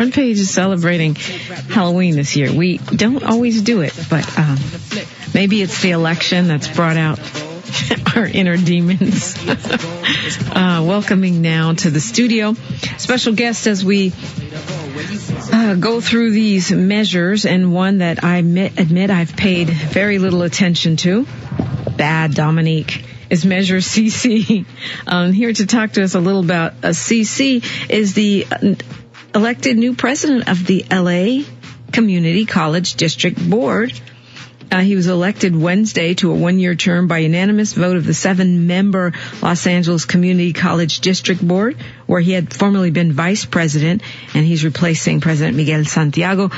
Front Page is celebrating Halloween this year. We don't always do it, but maybe it's the election that's brought out our inner demons. Welcoming now to the studio, special guest as we go through these measures, and one that I admit I've paid very little attention to. Bad, Dominique. Is Measure CC. Here to talk to us a little about CC is the elected new president of the LA Community College District Board. He was elected Wednesday to a one-year term by unanimous vote of the 7-member Los Angeles Community College District Board, where he had formerly been vice president, and he's replacing President Miguel Santiago.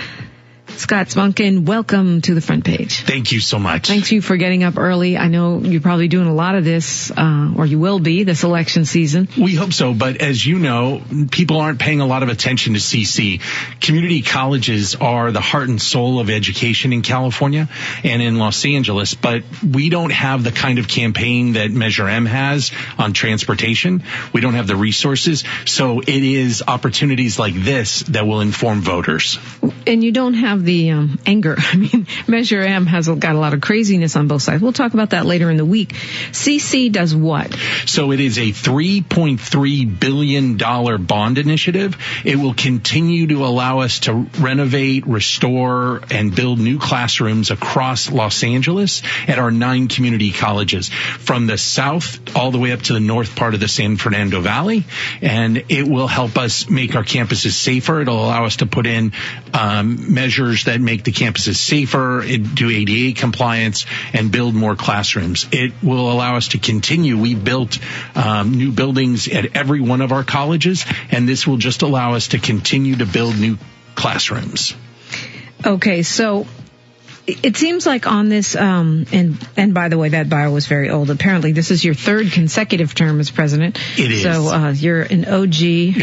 Scott Svonkin, welcome to the Front Page. Thank you so much. Thank you for getting up early. I know you're probably doing a lot of this, or you will be, this election season. We hope so, but as you know, people aren't paying a lot of attention to CC. Community colleges are the heart and soul of education in California and in Los Angeles, but we don't have the kind of campaign that Measure M has on transportation. We don't have the resources, so it is opportunities like this that will inform voters. And you don't have the anger. I mean, Measure M has got a lot of craziness on both sides. We'll talk about that later in the week. CC does what? So it is a $3.3 billion bond initiative. It will continue to allow us to renovate, restore, and build new classrooms across Los Angeles at our 9 community colleges, from the south all the way up to the north part of the San Fernando Valley. And it will help us make our campuses safer. It'll allow us to put in measures that make the campuses safer, do ADA compliance, and build more classrooms. It will allow us to continue. We built new buildings at every one of our colleges, and this will just allow us to continue to build new classrooms. Okay, so it seems like on this, and by the way, that bio was very old. Apparently, this is your 3rd consecutive term as president. It is. So you're an OG.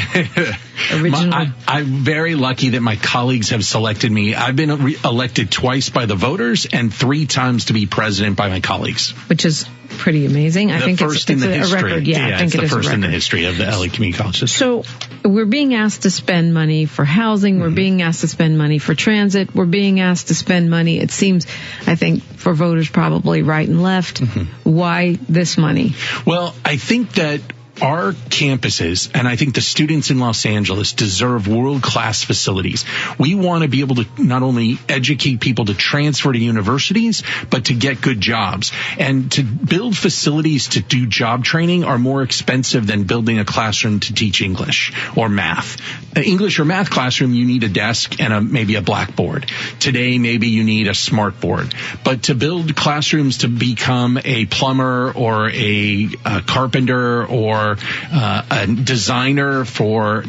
Original. I'm very lucky that my colleagues have selected me. I've been elected twice by the voters and 3 times to be president by my colleagues. Which is pretty amazing. I think it's a record. Yeah, I think it's the first in the history of the LA Community Colleges. So we're being asked to spend money for housing. We're being asked to spend money for transit. We're being asked to spend money, it seems, I think, for voters probably right and left. Why this money? Well, I think that our campuses, and I think the students in Los Angeles, deserve world-class facilities. We want to be able to not only educate people to transfer to universities, but to get good jobs. And to build facilities to do job training are more expensive than building a classroom to teach English or math. An English or math classroom, you need a desk and maybe a blackboard. Today, maybe you need a smart board. But to build classrooms to become a plumber or a carpenter or a designer for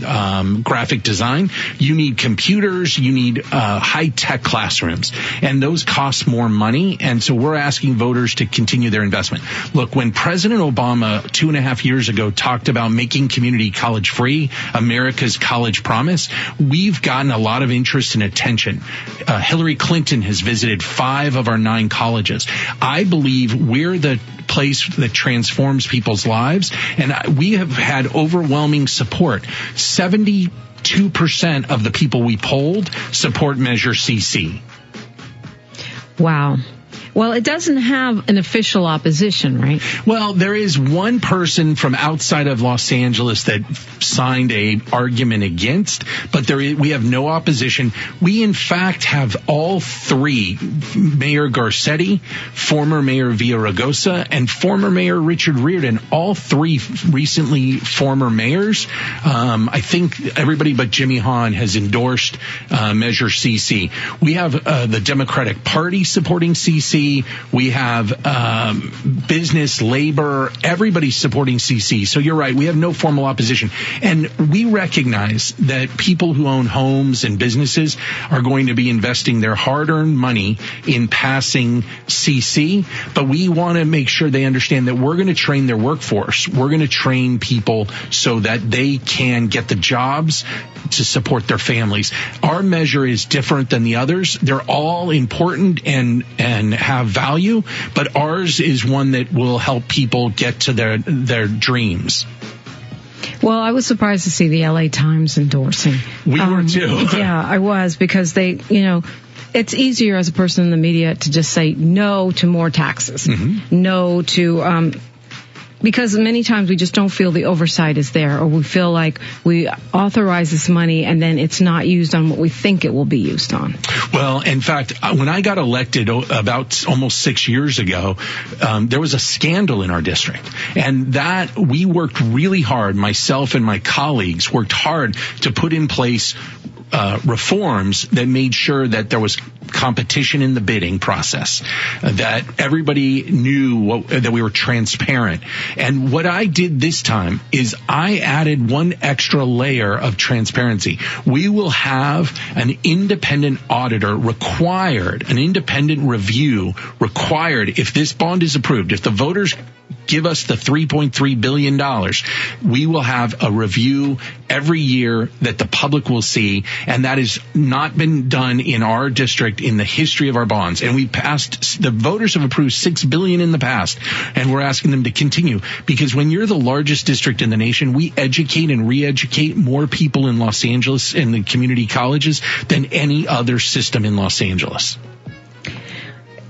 graphic design, you need computers, you need high-tech classrooms, and those cost more money, and so we're asking voters to continue their investment. Look, when President Obama 2.5 years ago talked about making community college free, America's college promise, we've gotten a lot of interest and attention. Hillary Clinton has visited 5 of our 9 colleges. I believe we're the place that transforms people's lives, and we have had overwhelming support. 72% of the people we polled support Measure CC. Wow. Well, it doesn't have an official opposition, right? Well, there is one person from outside of Los Angeles that signed a argument against, but we have no opposition. We, in fact, have all 3, Mayor Garcetti, former Mayor Villaraigosa, and former Mayor Richard Riordan, all 3 recently former mayors. I think everybody but Jimmy Hahn has endorsed Measure CC. We have the Democratic Party supporting CC. We have business, labor, everybody's supporting CC. So you're right, we have no formal opposition. And we recognize that people who own homes and businesses are going to be investing their hard-earned money in passing CC, but we want to make sure they understand that we're going to train their workforce. We're going to train people so that they can get the jobs to support their families. Our measure is different than the others. They're all important and have value, but ours is one that will help people get to their dreams. Well, I was surprised to see the LA Times endorsing. We were too. Yeah, I was, because they, it's easier as a person in the media to just say no to more taxes, no to, because many times we just don't feel the oversight is there, or we feel like we authorize this money and then it's not used on what we think it will be used on. Well, in fact, when I got elected about almost 6 years ago, there was a scandal in our district, and that we worked really hard. Myself and my colleagues worked hard to put in place reforms that made sure that there was competition in the bidding process, that everybody knew that we were transparent. And what I did this time is I added one extra layer of transparency. We will have an independent auditor required, an independent review required if this bond is approved. If the voters give us the $3.3 billion, we will have a review every year that the public will see, and that has not been done in our district in the history of our bonds. And the voters have approved $6 billion in the past, and we're asking them to continue, because when you're the largest district in the nation, we educate and re-educate more people in Los Angeles in the community colleges than any other system in Los Angeles.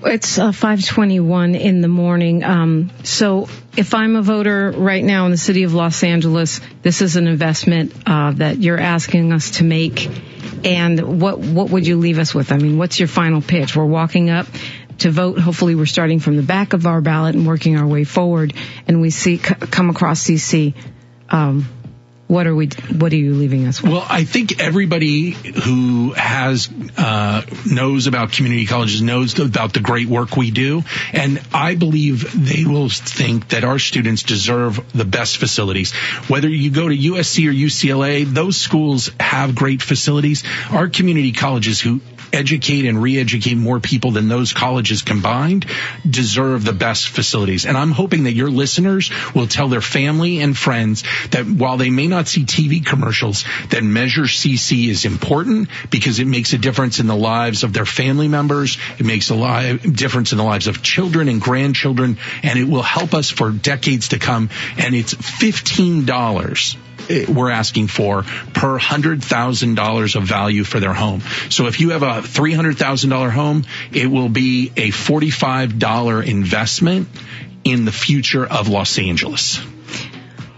It's 5:21 in the morning. So if I'm a voter right now in the city of Los Angeles, this is an investment that you're asking us to make. And what would you leave us with? I mean, what's your final pitch? We're walking up to vote. Hopefully we're starting from the back of our ballot and working our way forward. And we come across CC. What are you leaving us with? Well, I think everybody who knows about community colleges knows about the great work we do. And I believe they will think that our students deserve the best facilities. Whether you go to USC or UCLA, those schools have great facilities. Our community colleges who educate and re-educate more people than those colleges combined deserve the best facilities. And I'm hoping that your listeners will tell their family and friends that while they may not see TV commercials, that Measure CC is important because it makes a difference in the lives of their family members. It makes a difference in the lives of children and grandchildren, and it will help us for decades to come. And it's $15 we're asking for per $100,000 of value for their home. So if you have a $300,000 home, it will be a $45 investment in the future of Los Angeles.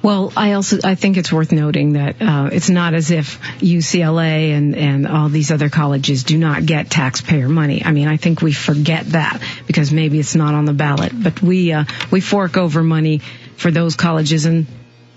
Well, I think it's worth noting that it's not as if UCLA and all these other colleges do not get taxpayer money. I mean, I think we forget that because maybe it's not on the ballot, but we fork over money for those colleges, and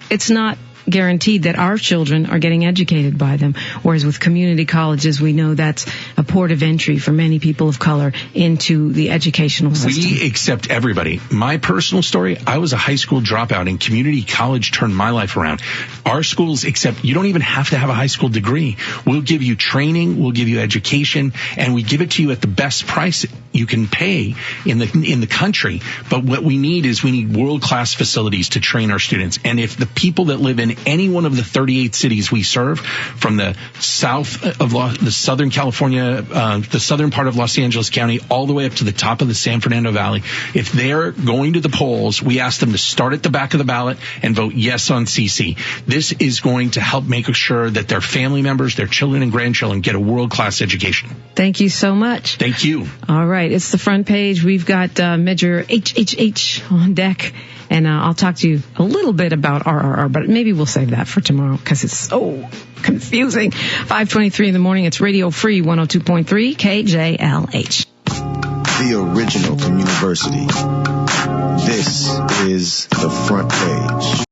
it's not guaranteed that our children are getting educated by them. Whereas with community colleges, we know that's a port of entry for many people of color into the educational system. We accept everybody. My personal story, I was a high school dropout, and community college turned my life around. Our schools accept, you don't even have to have a high school degree. We'll give you training, we'll give you education, and we give it to you at the best price you can pay in the country. But what we need is world-class facilities to train our students. And if the people that live in any one of the 38 cities we serve, from the south of the Southern California, the southern part of Los Angeles County, all the way up to the top of the San Fernando Valley, if they're going to the polls, we ask them to start at the back of the ballot and vote yes on CC. This is going to help make sure that their family members, their children and grandchildren get a world-class education. Thank you so much. Thank you. All right, it's the front page. We've got Measure HHH on deck. And I'll talk to you a little bit about RRR, but maybe we'll save that for tomorrow because it's so confusing. 5:23 in the morning. It's Radio Free 102.3 KJLH. The original community. This is the front page.